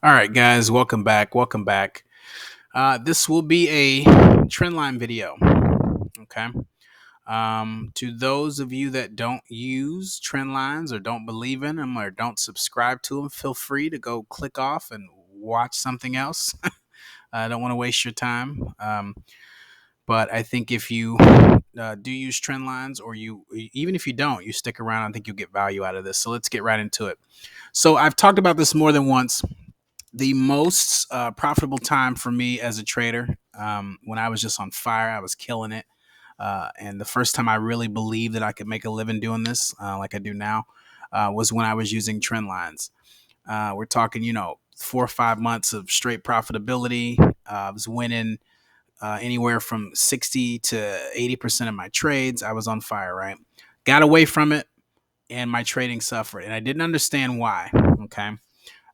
All right, guys, welcome back. Welcome back. This will be a trendline video. Okay. To those of you that don't use trend lines or don't believe in them or don't subscribe to them, feel free to go click off and watch something else. I don't want to waste your time. But I think if you do use trend lines, or even if you don't, you stick around, I think you'll get value out of this. So let's get right into it. So I've talked about this more than once. The most profitable time for me as a trader, when I was just on fire, I was killing it. And the first time I really believed that I could make a living doing this, like I do now, was when I was using trend lines. We're talking, 4 or 5 months of straight profitability. I was winning anywhere from 60 to 80% of my trades. I was on fire, right? Got away from it, and my trading suffered. And I didn't understand why. Okay.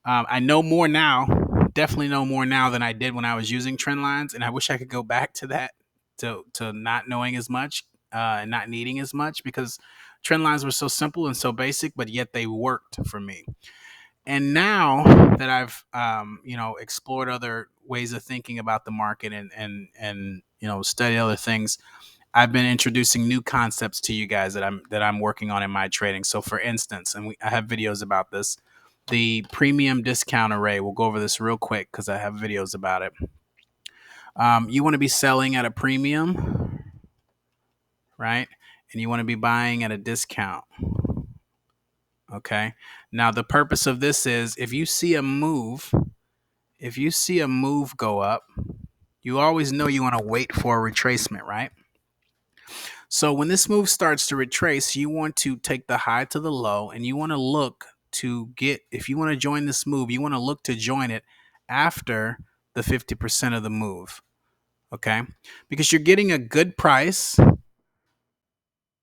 I know more now, definitely know more now than I did when I was using trend lines, and I wish I could go back to that, to not knowing as much and not needing as much, because trend lines were so simple and so basic, but yet they worked for me. And now that I've explored other ways of thinking about the market and study other things, I've been introducing new concepts to you guys that I'm working on in my trading. So, for instance, I have videos about this, the premium discount array. We'll go over this real quick because I have videos about it. You want to be selling at a premium, right? And you want to be buying at a discount. Okay. Now, the purpose of this is if you see a move go up, you always know you want to wait for a retracement, right? So when this move starts to retrace, you want to take the high to the low, and you want to look to get, if you want to join this move, you want to look to join it after the 50% of the move. Okay. Because you're getting a good price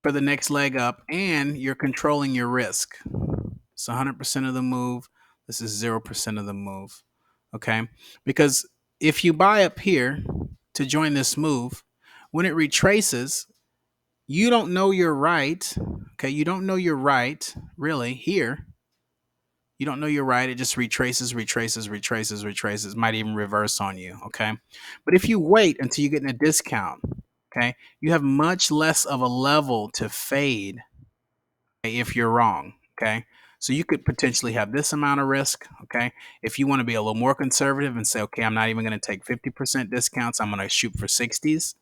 for the next leg up, and you're controlling your risk. It's 100% of the move. This is 0% of the move. Okay. Because if you buy up here to join this move, when it retraces, you don't know you're right. Okay. You don't know you're right, really, here. You don't know you're right. It just retraces, retraces, retraces, retraces. Might even reverse on you. Okay. But if you wait until you get in a discount, okay, you have much less of a level to fade, okay, if you're wrong. Okay. So you could potentially have this amount of risk. Okay. If you want to be a little more conservative and say, okay, I'm not even going to take 50% discounts, I'm going to shoot for 60s.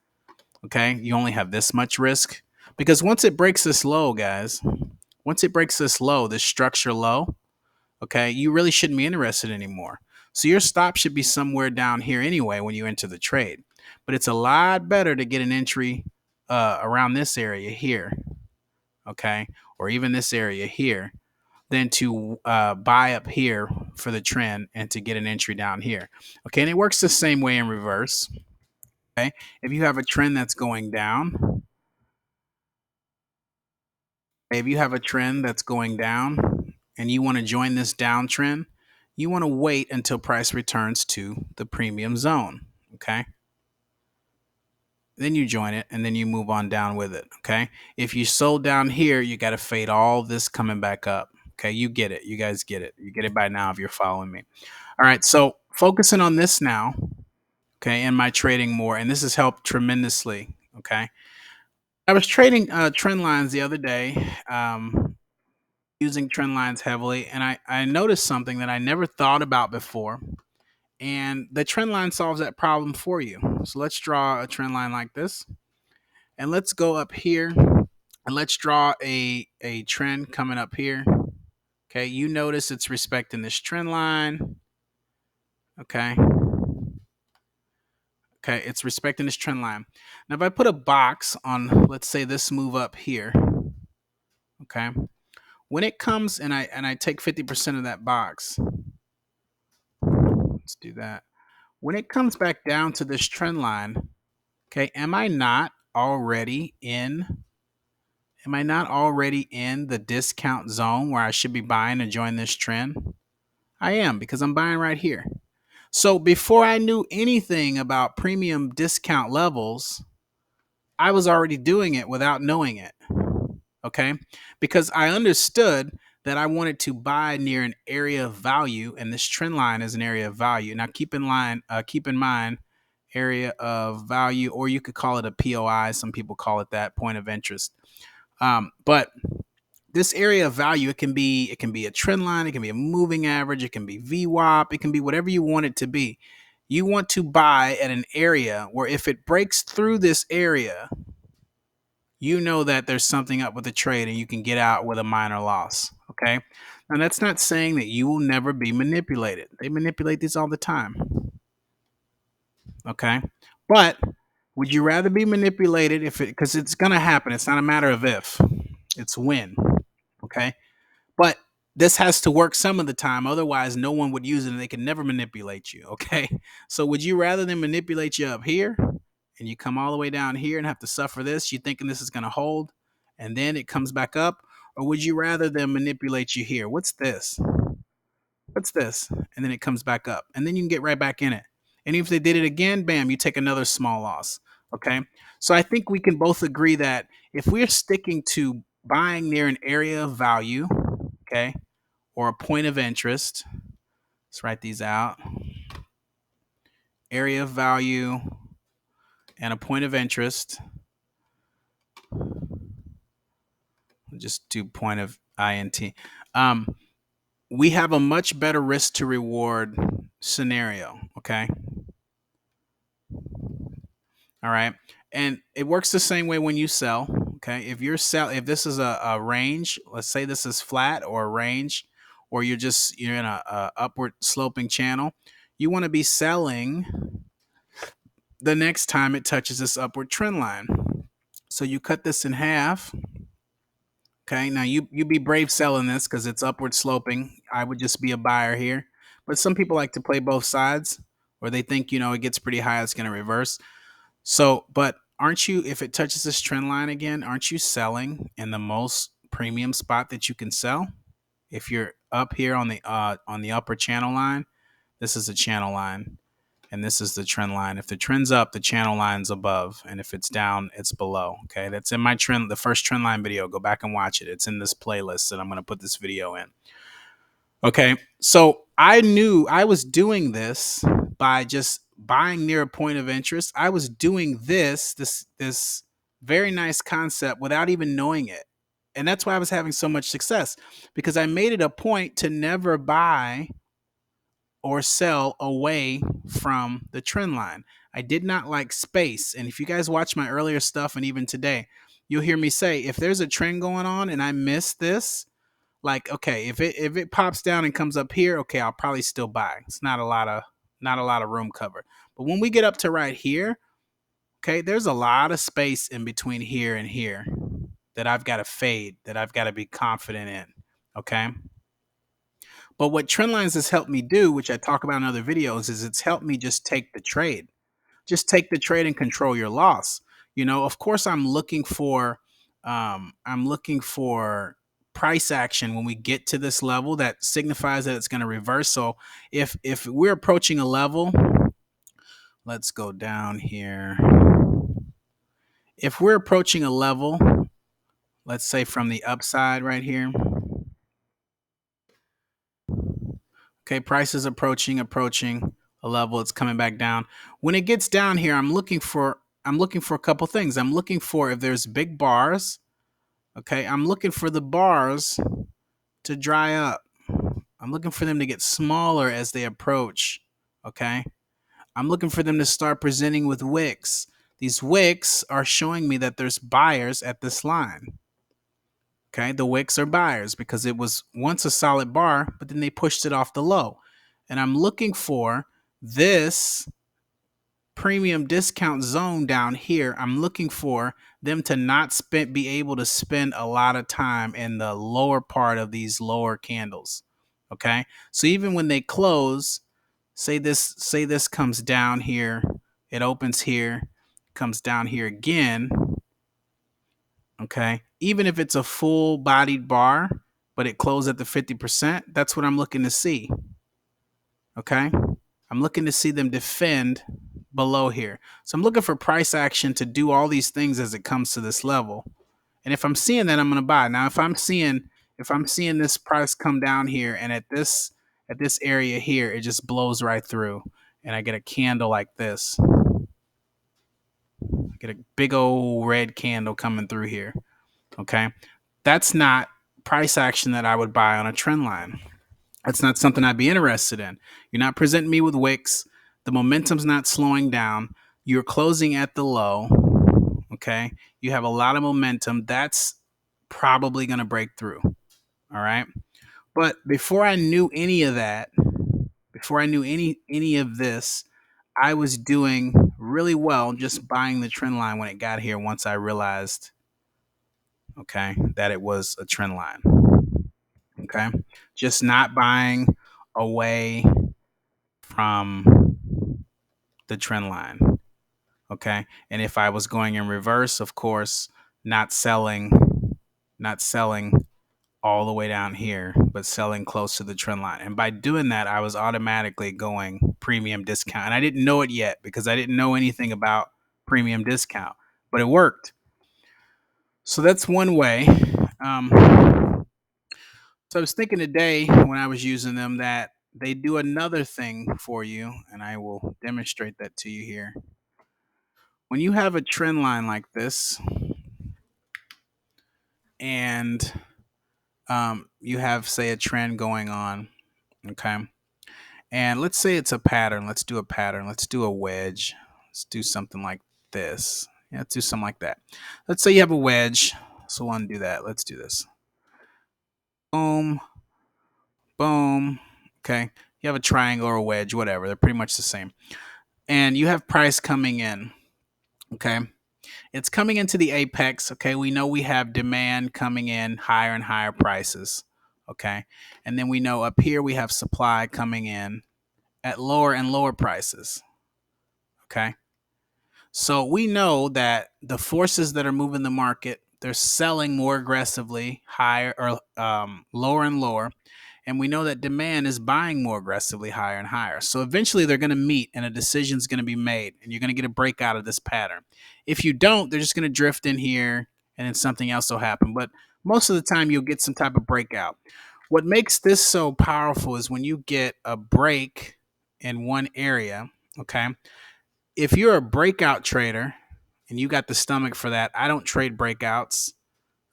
Okay. You only have this much risk, because once it breaks this low, guys, once it breaks this low, this structure low, okay, you really shouldn't be interested anymore. So your stop should be somewhere down here anyway when you enter the trade. But it's a lot better to get an entry around this area here, okay, or even this area here, than to buy up here for the trend and to get an entry down here. Okay, and it works the same way in reverse. Okay, if you have a trend that's going down, if you have a trend that's going down and you want to join this downtrend, you want to wait until price returns to the premium zone. Okay. Then you join it and then you move on down with it. Okay. If you sold down here, you got to fade all this coming back up. Okay. You get it. You guys get it. You get it by now if you're following me. All right. So focusing on this now. Okay. And my trading more. And this has helped tremendously. Okay. I was trading trend lines the other day. Using trend lines heavily, and I noticed something that I never thought about before, and the trend line solves that problem for you. So let's draw a trend line like this, and let's go up here, and let's draw a trend coming up here. Okay, you notice it's respecting this trend line. Okay, it's respecting this trend line. Now if I put a box on, let's say, this move up here, okay, when it comes and I take 50% of that box, let's do that. When it comes back down to this trend line, okay, am I not already in the discount zone where I should be buying to join this trend? I am, because I'm buying right here. So before I knew anything about premium discount levels, I was already doing it without knowing it. Okay? Because I understood that I wanted to buy near an area of value, and this trend line is an area of value. Now, keep in mind, area of value, or you could call it a POI. Some people call it that, point of interest. But this area of value, it can be a trend line, it can be a moving average, it can be VWAP, it can be whatever you want it to be. You want to buy at an area where if it breaks through this area, you know that there's something up with the trade and you can get out with a minor loss. Okay. Now, that's not saying that you will never be manipulated. They manipulate these all the time. Okay. But would you rather be manipulated because it's going to happen? It's not a matter of if, it's when. Okay. But this has to work some of the time. Otherwise, no one would use it and they can never manipulate you. Okay. So would you rather them manipulate you up here and you come all the way down here and have to suffer this? You thinking this is going to hold and then it comes back up? Or would you rather them manipulate you here? What's this? What's this? And then it comes back up and then you can get right back in it. And if they did it again, bam, you take another small loss. Okay. So I think we can both agree that if we're sticking to buying near an area of value, okay, or a point of interest, let's write these out. Area of value and a point of interest. Just do point of int. We have a much better risk to reward scenario. Okay. All right. And it works the same way when you sell. Okay. If this is a range, let's say this is flat or a range, or you're in a upward sloping channel, you want to be selling the next time it touches this upward trend line. So you cut this in half. Okay, now you be brave selling this because it's upward sloping. I would just be a buyer here. But some people like to play both sides, or they think, it gets pretty high, it's going to reverse. So, but aren't you, if it touches this trend line again, aren't you selling in the most premium spot that you can sell? If you're up here on the upper channel line, this is a channel line. And this is the trend line. If the trend's up, the channel line's above. And if it's down, it's below. Okay, that's in my the first trend line video. Go back and watch it. It's in this playlist that I'm going to put this video in. Okay, so I knew I was doing this by just buying near a point of interest. I was doing this very nice concept without even knowing it. And that's why I was having so much success, because I made it a point to never buy or sell away from the trend line. I did not like space. And if you guys watch my earlier stuff and even today, you'll hear me say, if there's a trend going on and I miss this, like, okay, if it pops down and comes up here, okay, I'll probably still buy. It's not a lot of room cover. But when we get up to right here, okay, there's a lot of space in between here and here that I've got to fade, that I've got to be confident in. Okay. But what Trendlines has helped me do, which I talk about in other videos, is it's helped me just take the trade. Just take the trade and control your loss. Of course, I'm looking for price action when we get to this level that signifies that it's going to reverse. So if we're approaching a level, let's go down here. If we're approaching a level, let's say from the upside right here. Okay, price is approaching a level. It's coming back down. When it gets down here, I'm looking for a couple things. I'm looking for if there's big bars. Okay, I'm looking for the bars to dry up. I'm looking for them to get smaller as they approach. Okay, I'm looking for them to start presenting with wicks. These wicks are showing me that there's buyers at this line. Okay, the wicks are buyers because it was once a solid bar, but then they pushed it off the low. And I'm looking for this premium discount zone down here. I'm looking for them to not be able to spend a lot of time in the lower part of these lower candles. Okay, so even when they close, say this comes down here, it opens here, comes down here again. Okay, even if it's a full bodied bar, but it closed at the 50%, that's what I'm looking to see. Okay, I'm looking to see them defend below here. So I'm looking for price action to do all these things as it comes to this level. And if I'm seeing that, I'm going to buy. Now, if I'm seeing if I'm seeing this price come down here and at this area here, it just blows right through, and I get a candle like this. I get a big old red candle coming through here. Okay, that's not price action that I would buy on a trend line. That's not something I'd be interested in. You're not presenting me with wicks. The momentum's not slowing down. You're closing at the low. Okay. You have a lot of momentum. That's probably going to break through. All right. But before I knew any of that, before I knew any of this, I was doing really well just buying the trend line when it got here once I realized, okay, that it was a trend line. Okay. Just not buying away from the trend line. Okay. And if I was going in reverse, of course, not selling, not selling all the way down here, but selling close to the trend line. And by doing that, I was automatically going premium discount. And I didn't know it yet because I didn't know anything about premium discount, but it worked. So that's one way. So I was thinking today when I was using them that they do another thing for you, and I will demonstrate that to you here. When you have a trend line like this, and you have, say, a trend going on, okay, and let's say it's a pattern. Let's do a pattern. Let's do a wedge. Let's do something like this. Yeah, let's do something like that. Let's say you have a wedge. So we'll undo that. Let's do this. Boom, boom. Okay, you have a triangle or a wedge, whatever. They're pretty much the same. And you have price coming in. Okay, it's coming into the apex. Okay, we know we have demand coming in higher and higher prices. Okay, and then we know up here we have supply coming in at lower and lower prices. Okay, so we know that the forces that are moving the market, they're selling more aggressively, higher or lower and lower. And we know that demand is buying more aggressively, higher and higher. So eventually they're going to meet and a decision is going to be made and you're going to get a breakout of this pattern. If you don't, they're just going to drift in here and then something else will happen. But most of the time you'll get some type of breakout. What makes this so powerful is when you get a break in one area, okay? If you're a breakout trader and you got the stomach for that, I don't trade breakouts.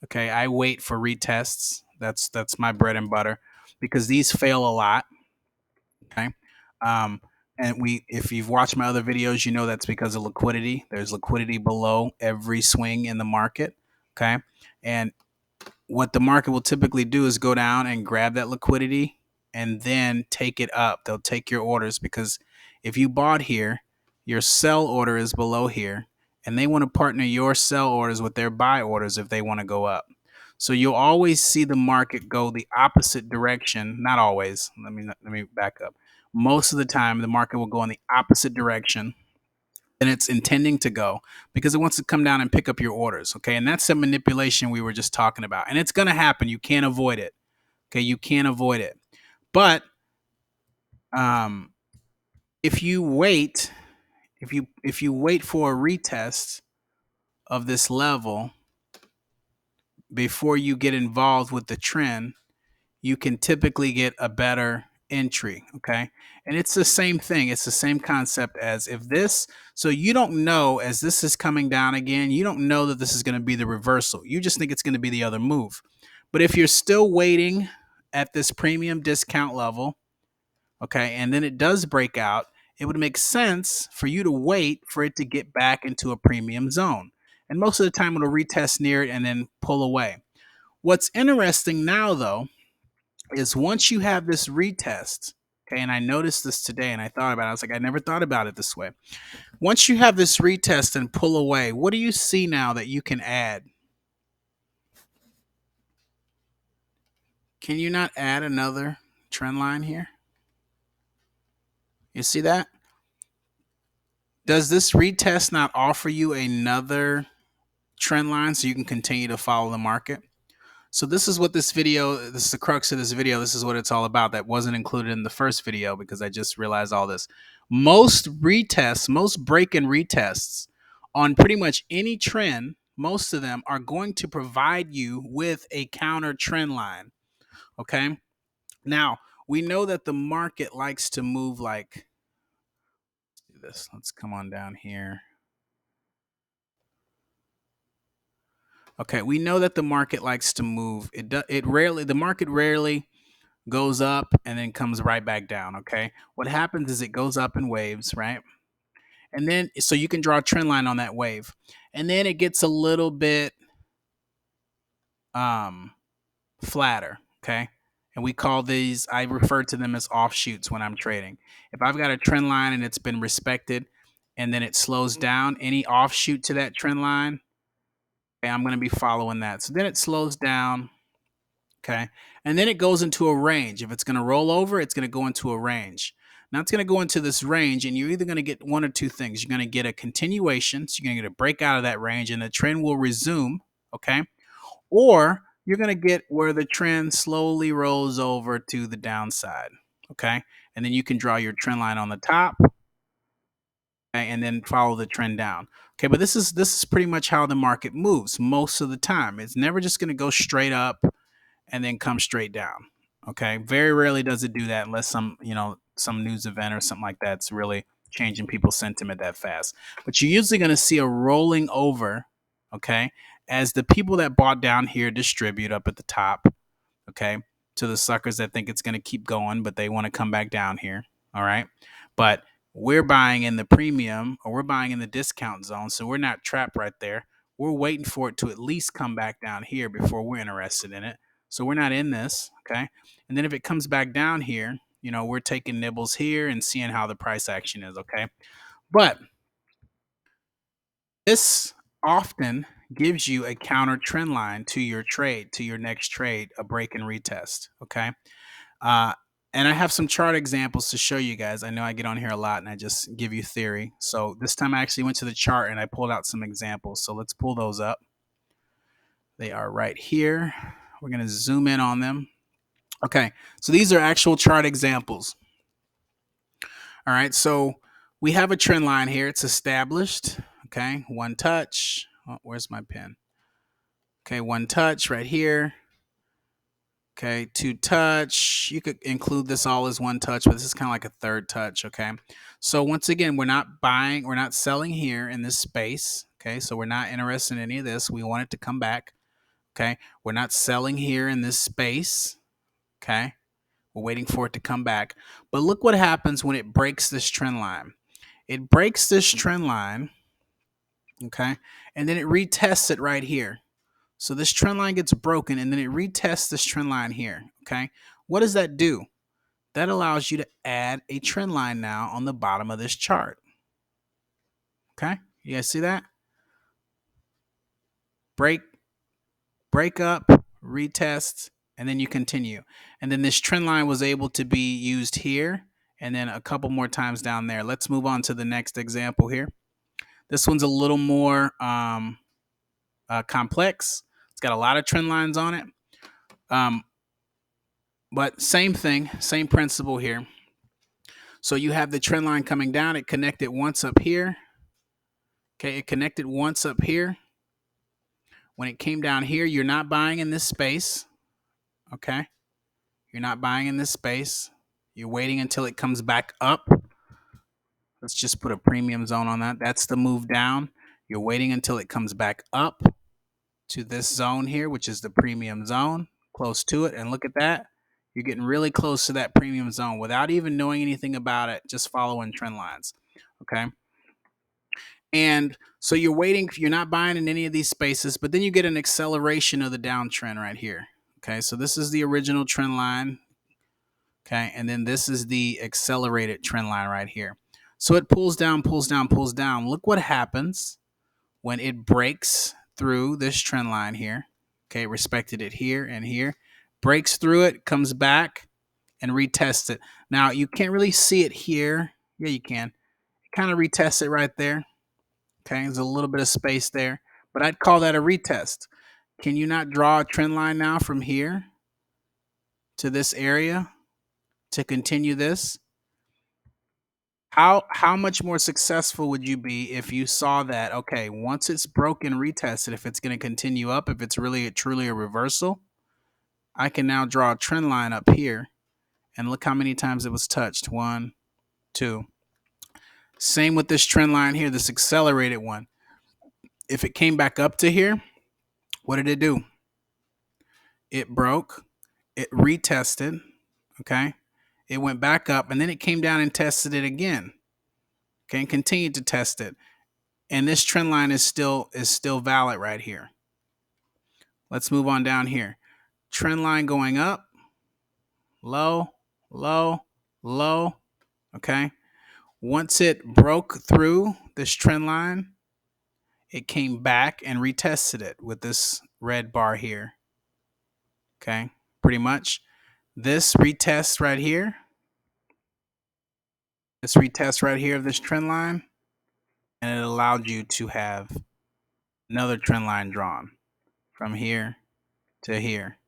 Okay, I wait for retests. That's my bread and butter because these fail a lot. Okay, um, and if you've watched my other videos, you know that's because of liquidity. There's liquidity below every swing in the market. Okay, and what the market will typically do is go down and grab that liquidity and then take it up. They'll take your orders because if you bought here, your sell order is below here, and they want to partner your sell orders with their buy orders if they want to go up. So you'll always see the market go the opposite direction. Not always. Let me back up. Most of the time, the market will go in the opposite direction than it's intending to go because it wants to come down and pick up your orders. Okay. And that's the manipulation we were just talking about. And it's going to happen. You can't avoid it. Okay. You can't avoid it. But um, if you wait, if you wait for a retest of this level before you get involved with the trend, you can typically get a better entry. Okay. And it's the same thing. It's the same concept as if this, so you don't know as this is coming down again, you don't know that this is going to be the reversal. You just think it's going to be the other move. But if you're still waiting at this premium discount level, okay, and then it does break out, it would make sense for you to wait for it to get back into a premium zone. And most of the time it'll retest near it and then pull away. What's interesting now, though, is once you have this retest, okay, and I noticed this today and I thought about it. I was like, I never thought about it this way. Once you have this retest and pull away, what do you see now that you can add? Can you not add another trend line here? You see that? Does this retest not offer you another trend line so you can continue to follow the market? So this is what this is the crux of this video. This is what it's all about. That wasn't included in the first video because I just realized all this. Most retests, most break and retests on pretty much any trend, most of them are going to provide you with a counter trend line. Okay. Now, we know that the market likes to move like, let's do this. Let's come on down here. Okay, we know that the market likes to move. The market rarely goes up and then comes right back down. Okay, what happens is it goes up in waves, right? And then so you can draw a trend line on that wave, and then it gets a little bit um flatter. Okay, and we call these. I refer to them as offshoots when I'm trading. If I've got a trend line and it's been respected, and then it slows down, any offshoot to that trend line, okay, I'm going to be following that. So then it slows down. Okay. And then it goes into a range. If it's going to roll over, it's going to go into a range. Now it's going to go into this range, and you're either going to get one or two things. You're going to get a continuation. So you're going to get a break out of that range, and the trend will resume. Okay. Or you're going to get where the trend slowly rolls over to the downside. Okay. And then you can draw your trend line on the top, okay, and then follow the trend down. Okay. But this is pretty much how the market moves most of the time. It's never just going to go straight up and then come straight down. Okay. Very rarely does it do that unless some news event or something like that's really changing people's sentiment that fast. But you're usually going to see a rolling over, okay, as the people that bought down here distribute up at the top, okay, to the suckers that think it's going to keep going, but they want to come back down here. All right. But we're buying in the premium or we're buying in the discount zone. So we're not trapped right there. We're waiting for it to at least come back down here before we're interested in it. So we're not in this. Okay. And then if it comes back down here, we're taking nibbles here and seeing how the price action is. Okay. But this often gives you a counter trend line to your trade, to your next trade, a break and retest. Okay. Uh, and I have some chart examples to show you guys. I know I get on here a lot and I just give you theory. So this time I actually went to the chart and I pulled out some examples. So let's pull those up. They are right here. We're going to zoom in on them. Okay, so these are actual chart examples. All right, so we have a trend line here. It's established. Okay, one touch. Oh, where's my pen? Okay, one touch right here. Okay, two touch. You could include this all as one touch, but this is kind of like a third touch. Okay, so once again, we're not buying, we're not selling here in this space. Okay, so we're not interested in any of this. We want it to come back. Okay, we're not selling here in this space. Okay, we're waiting for it to come back. But look what happens when it breaks this trend line. It breaks this trend line. Okay, and then it retests it right here. So this trend line gets broken and then it retests this trend line here. Okay. What does that do? That allows you to add a trend line now on the bottom of this chart. Okay. You guys see that? Break up, retest, and then you continue. And then this trend line was able to be used here and then a couple more times down there. Let's move on to the next example here. This one's a little more complex. It's got a lot of trend lines on it. But same thing, same principle here. So you have the trend line coming down. It connected once up here. Okay, it connected once up here. When it came down here, you're not buying in this space. Okay, you're not buying in this space. You're waiting until it comes back up. Let's just put a premium zone on that. That's the move down. You're waiting until it comes back up to this zone here, which is the premium zone, close to it. And look at that. You're getting really close to that premium zone without even knowing anything about it, just following trend lines. Okay. And so you're not buying in any of these spaces, but then you get an acceleration of the downtrend right here. Okay. So this is the original trend line. Okay. And then this is the accelerated trend line right here. So it pulls down, pulls down, pulls down. Look what happens when it breaks through this trend line here. Okay, respected it here and here, breaks through it, comes back and retests it. Now you can't really see it here. Yeah, you can. Kind of retest it right there. Okay, there's a little bit of space there, but I'd call that a retest. Can you not draw a trend line now from here to this area to continue this? How much more successful would you be if you saw that, okay, once it's broken, retested, if it's going to continue up, if it's really truly a reversal, I can now draw a trend line up here and look how many times it was touched. 1, 2. Same with this trend line here, this accelerated one. If it came back up to here, what did it do? It broke, it retested, okay? It went back up, and then it came down and tested it again, okay, and continued to test it. And this trend line is still valid right here. Let's move on down here. Trend line going up, low, low, low, okay? Once it broke through this trend line, it came back and retested it with this red bar here, okay? Pretty much. This retest right here of this trend line, and it allowed you to have another trend line drawn from here to here.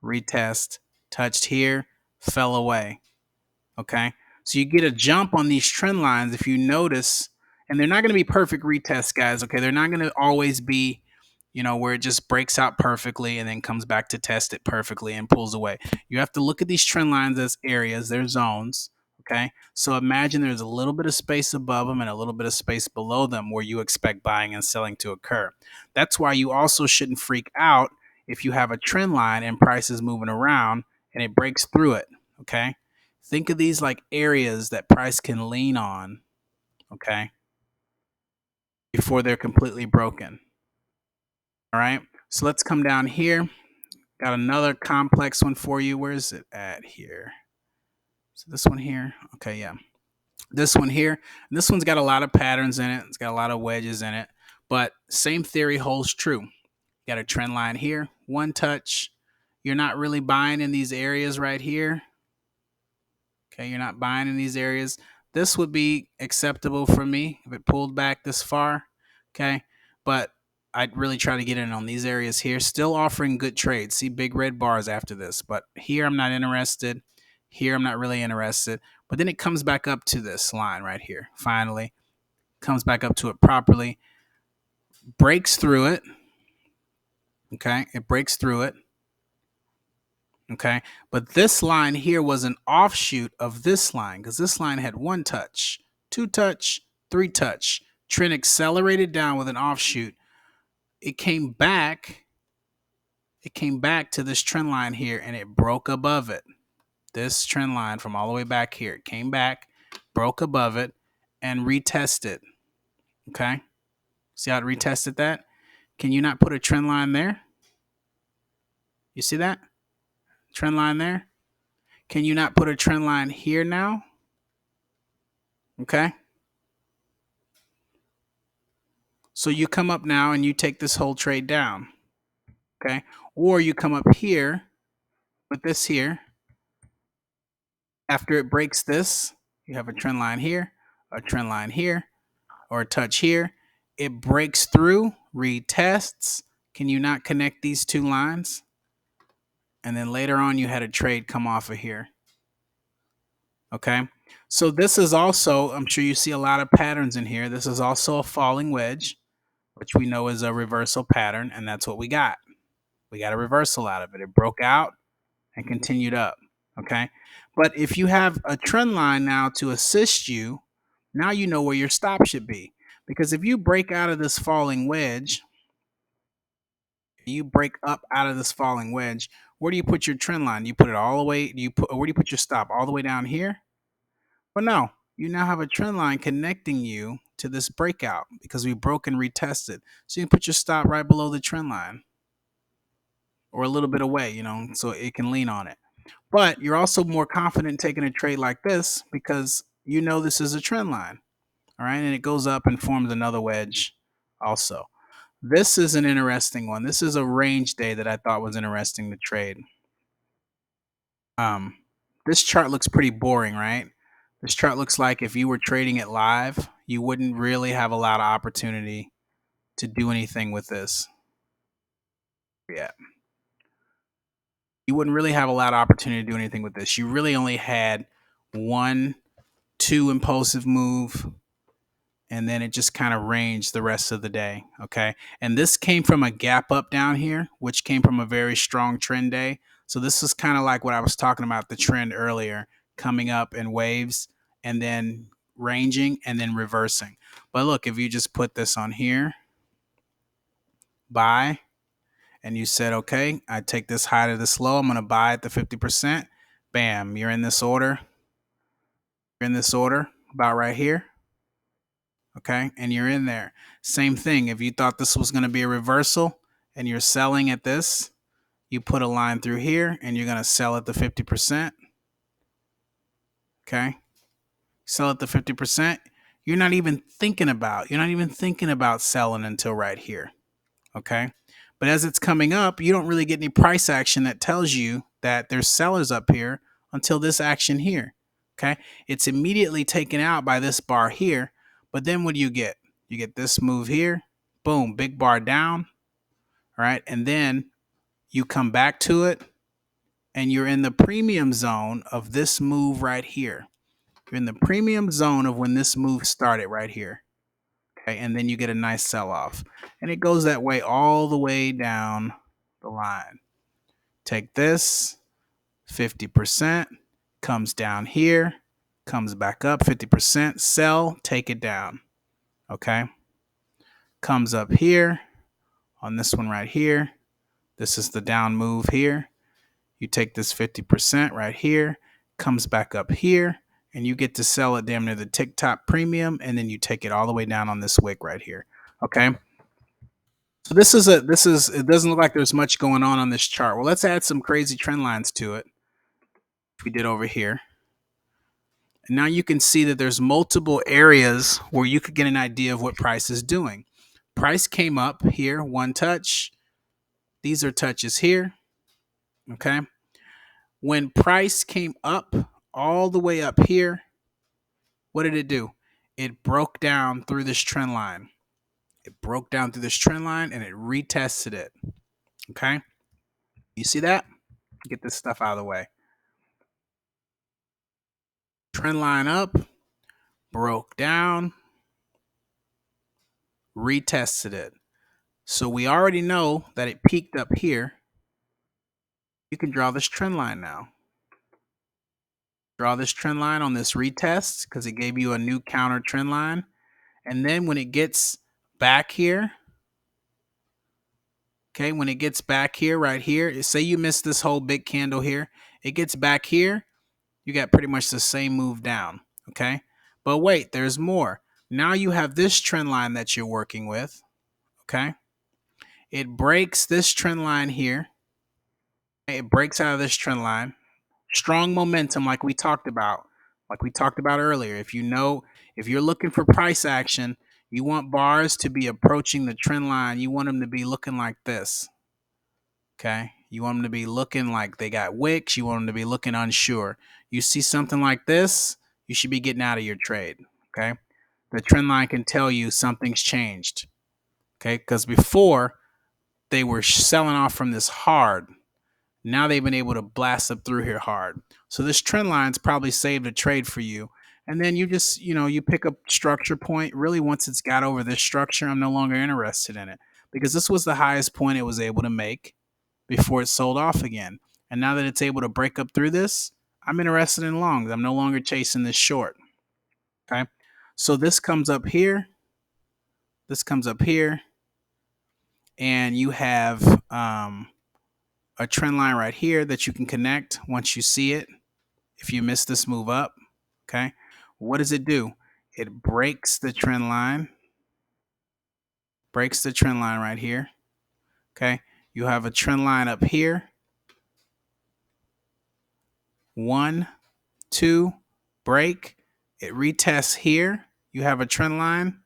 Retest, touched here, fell away. Okay, so you get a jump on these trend lines if you notice, and they're not going to be perfect retests, guys. Okay, they're not going to always be, where it just breaks out perfectly and then comes back to test it perfectly and pulls away. You have to look at these trend lines as areas, they're zones. Okay, so imagine there's a little bit of space above them and a little bit of space below them where you expect buying and selling to occur. That's why you also shouldn't freak out if you have a trend line and prices moving around and it breaks through it. Okay, think of these like areas that price can lean on, okay, before they're completely broken. All right, so let's come down here. Got another complex one for you. Where is it at here? So this one here. Okay, yeah. This one here. And this one's got a lot of patterns in it. It's got a lot of wedges in it. But same theory holds true. Got a trend line here. One touch. You're not really buying in these areas right here. Okay, you're not buying in these areas. This would be acceptable for me if it pulled back this far. Okay, but I'd really try to get in on these areas here. Still offering good trades. See big red bars after this, but here I'm not interested. Here I'm not really interested. But then it comes back up to this line right here. Finally, comes back up to it properly. Breaks through it. Okay, it breaks through it. Okay, but this line here was an offshoot of this line because this line had one touch, two touch, three touch. Trend accelerated down with an offshoot. It came back to this trend line here and it broke above it. This trend line from all the way back here, it came back, broke above it, and retested. Okay, see how it retested that? Can you not put a trend line there? You see that? Trend line there? Can you not put a trend line here now? Okay. So you come up now and you take this whole trade down. Okay. Or you come up here with this here. After it breaks this, you have a trend line here, a trend line here, or a touch here. It breaks through, retests. Can you not connect these two lines? And then later on, you had a trade come off of here. Okay. So this is also, I'm sure you see a lot of patterns in here. This is also a falling wedge, which we know is a reversal pattern. And that's what we got. We got a reversal out of it. It broke out and continued up. Okay. But if you have a trend line now to assist you, now you know where your stop should be. Because if you break out of this falling wedge, you break up out of this falling wedge, where do you put your trend line? Do you put it all the way? Where do you put your stop? All the way down here? Well, no. You now have a trend line connecting you to this breakout because we broke and retested. So you can put your stop right below the trend line or a little bit away, so it can lean on it. But you're also more confident taking a trade like this because you know this is a trend line. All right, and it goes up and forms another wedge also. This is an interesting one. This is a range day that I thought was interesting to trade. This chart looks pretty boring, right? This chart looks like if you were trading it live, you wouldn't really have a lot of opportunity to do anything with this. Yeah. You wouldn't really have a lot of opportunity to do anything with this. You really only had 1, 2 impulsive move, and then it just kind of ranged the rest of the day. Okay. And this came from a gap up down here, which came from a very strong trend day. So this is kind of like what I was talking about, the trend earlier, coming up in waves and then ranging and then reversing. But look, if you just put this on here, buy, and you said, okay, I take this high to this low, I'm going to buy at the 50%. Bam, you're in this order. You're in this order about right here. Okay, and you're in there. Same thing. If you thought this was going to be a reversal and you're selling at this, you put a line through here and you're going to sell at the 50%. Okay, sell at the 50%. You're not even thinking about selling until right here. Okay, but as it's coming up, you don't really get any price action that tells you that there's sellers up here until this action here. Okay, it's immediately taken out by this bar here, but then what do you get? You get this move here, boom, big bar down, all right, and then you come back to it and you're in the premium zone of this move right here. You're in the premium zone of when this move started right here. Okay, and then you get a nice sell-off. And it goes that way all the way down the line. Take this, 50%, comes down here, comes back up, 50%, sell, take it down. Okay? Comes up here on this one right here. This is the down move here. You take this 50% right here, comes back up here, and you get to sell it damn near the tick top premium, and then you take it all the way down on this wick right here. Okay? So this is it doesn't look like there's much going on this chart. Well, let's add some crazy trend lines to it. We did over here. And now you can see that there's multiple areas where you could get an idea of what price is doing. Price came up here, one touch. These are touches here. Okay. When price came up all the way up here, what did it do? It broke down through this trend line. It broke down through this trend line and it retested it. Okay. You see that? Get this stuff out of the way. Trend line up, broke down, retested it. So we already know that it peaked up here. You can draw this trend line now. Draw this trend line on this retest because it gave you a new counter trend line. And then when it gets back here, okay, when it gets back here, right here, say you missed this whole big candle here, it gets back here, you got pretty much the same move down, okay? But wait, there's more. Now you have this trend line that you're working with, okay? It breaks this trend line here. It breaks out of this trend line. Strong momentum like we talked about earlier. If you're looking for price action, you want bars to be approaching the trend line. You want them to be looking like this. Okay? You want them to be looking like they got wicks. You want them to be looking unsure. You see something like this, you should be getting out of your trade. Okay? The trend line can tell you something's changed. Okay? Because before they were selling off from this hard. Now they've been able to blast up through here hard. So this trend line's probably saved a trade for you. And then you just, you pick a structure point. Really, once it's got over this structure, I'm no longer interested in it because this was the highest point it was able to make before it sold off again. And now that it's able to break up through this, I'm interested in longs. I'm no longer chasing this short. Okay. So this comes up here. This comes up here. And you have a trend line right here that you can connect once you see it. If you miss this move up, okay, what does it do? It breaks the trend line, right here. Okay, you have a trend line up here. 1, 2, break. It retests here. You have a trend line,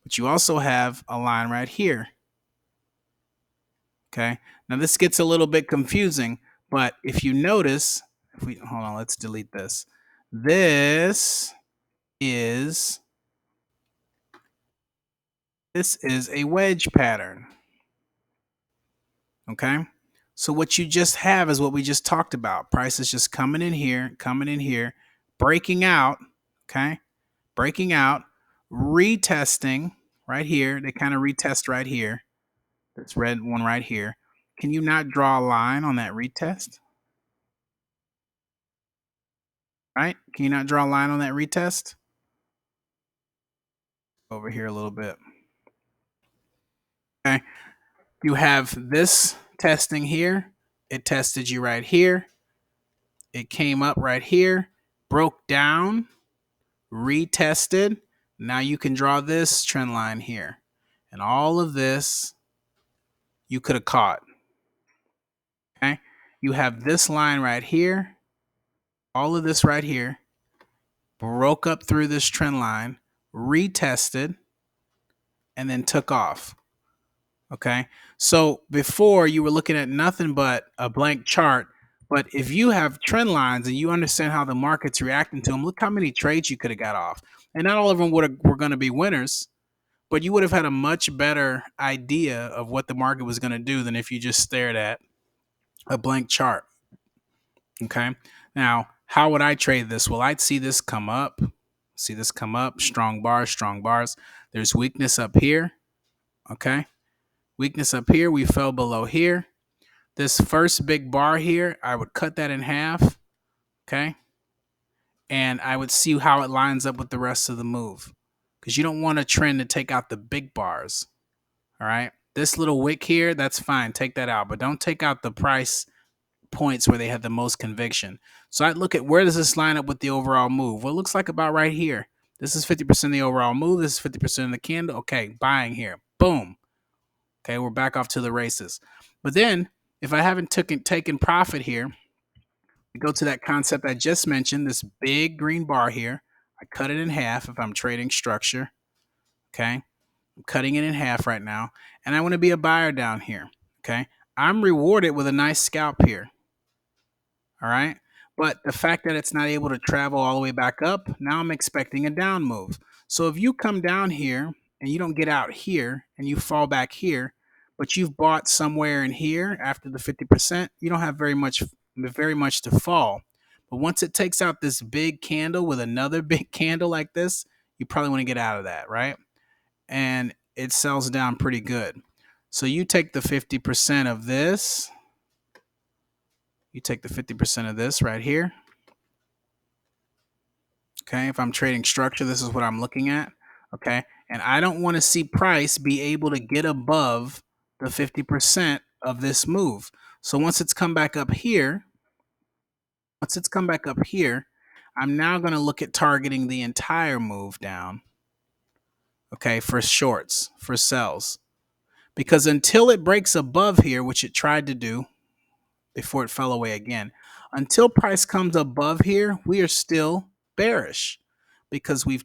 but you also have a line right here. Okay, now this gets a little bit confusing, but if you notice, hold on, let's delete this. This is a wedge pattern. Okay, so what you just have is what we just talked about. Price is just coming in here, breaking out. Okay, breaking out, retesting right here. They kind of retest right here. This red one right here. Can you not draw a line on that retest? right? Can you not draw a line on that retest? Over here a little bit. Okay. You have this testing here. It tested you right here. It came up right here, broke down, retested. Now you can draw this trend line here. And all of this you could have caught. Okay. You have this line right here. All of this right here broke up through this trend line, retested, and then took off. Okay. So before you were looking at nothing but a blank chart. But if you have trend lines and you understand how the market's reacting to them, look how many trades you could have got off. And not all of them were going to be winners, but you would have had a much better idea of what the market was going to do than if you just stared at a blank chart. Okay. Now, how would I trade this? Well, I'd see this come up. See this come up. Strong bars, strong bars. There's weakness up here. Okay. Weakness up here. We fell below here. This first big bar here, I would cut that in half. Okay. And I would see how it lines up with the rest of the move. Because you don't want a trend to take out the big bars. All right. This little wick here, that's fine. Take that out. But don't take out the price points where they have the most conviction. So I'd look at where does this line up with the overall move? Well, it looks like about right here. This is 50% of the overall move. This is 50% of the candle. Okay, buying here. Boom. Okay, we're back off to the races. But then if I haven't taken profit here, we go to that concept I just mentioned, this big green bar here. I cut it in half if I'm trading structure. Okay, I'm cutting it in half right now. And I want to be a buyer down here. Okay, I'm rewarded with a nice scalp here. All right. But the fact that it's not able to travel all the way back up, now I'm expecting a down move. So if you come down here and you don't get out here and you fall back here, but you've bought somewhere in here after the 50%, you don't have very much to fall. But once it takes out this big candle with another big candle like this, you probably want to get out of that, right? And it sells down pretty good. So you take the 50% of this. You take the 50% of this right here. Okay, if I'm trading structure, this is what I'm looking at. Okay, and I don't want to see price be able to get above the 50% of this move. So once it's come back up here, I'm now going to look at targeting the entire move down. Okay, for shorts, for sells. Because until it breaks above here, which it tried to do before it fell away again, until price comes above here, we are still bearish because we've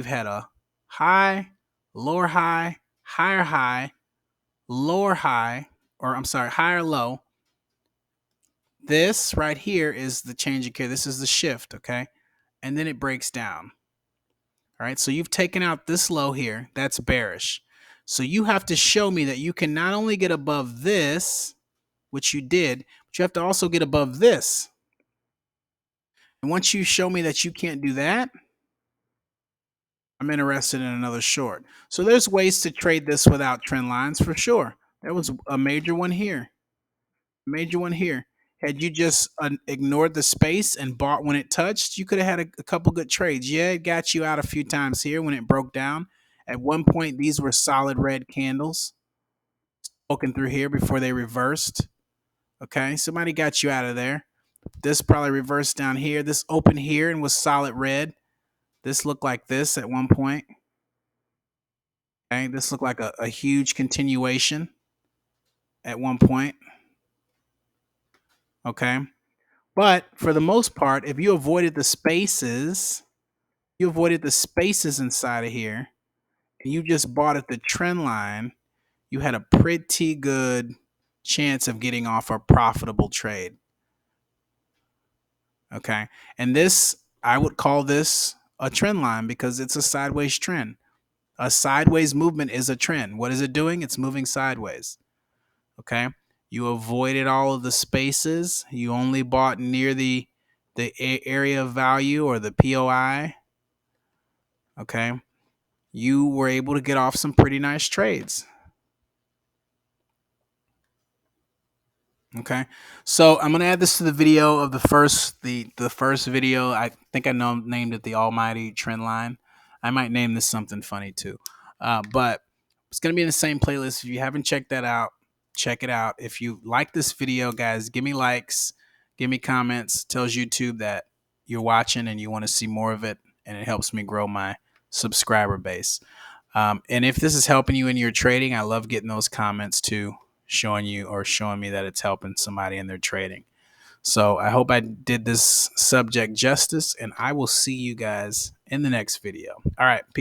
had a high, lower high, higher high, lower high, or I'm sorry, higher low. This right here is the change of care. This is the shift, okay? And then it breaks down. All right, so you've taken out this low here. That's bearish. So you have to show me that you can not only get above this, which you did, but you have to also get above this. And once you show me that you can't do that, I'm interested in another short. So there's ways to trade this without trend lines for sure. There was a major one here. Major one here. Had you just ignored the space and bought when it touched, you could have had a couple good trades. Yeah, it got you out a few times here when it broke down. At one point, these were solid red candles poking through here before they reversed. Okay, somebody got you out of there. This probably reversed down here. This opened here and was solid red. This looked like this at one point. Okay, this looked like a huge continuation at one point. Okay, but for the most part, if you avoided the spaces, inside of here, and you just bought at the trend line, you had a pretty good chance of getting off a profitable trade. Okay, and this, I would call this a trend line because it's a sideways trend. A sideways movement is a trend. What is it doing? It's moving sideways. Okay. You avoided all of the spaces. You only bought near the area of value or the POI. Okay. You were able to get off some pretty nice trades. Okay, so I'm gonna add this to the video of the first video. I think I know named it the Almighty Trendline. I might name this something funny too, but it's gonna be in the same playlist. If you haven't checked that out, check it out. If you like this video, guys, give me likes, give me comments. Tells YouTube that you're watching and you want to see more of it, and it helps me grow my subscriber base. And if this is helping you in your trading, I love getting those comments too, showing me that it's helping somebody in their trading. So I hope I did this subject justice, and I will see you guys in the next video. All right, peace.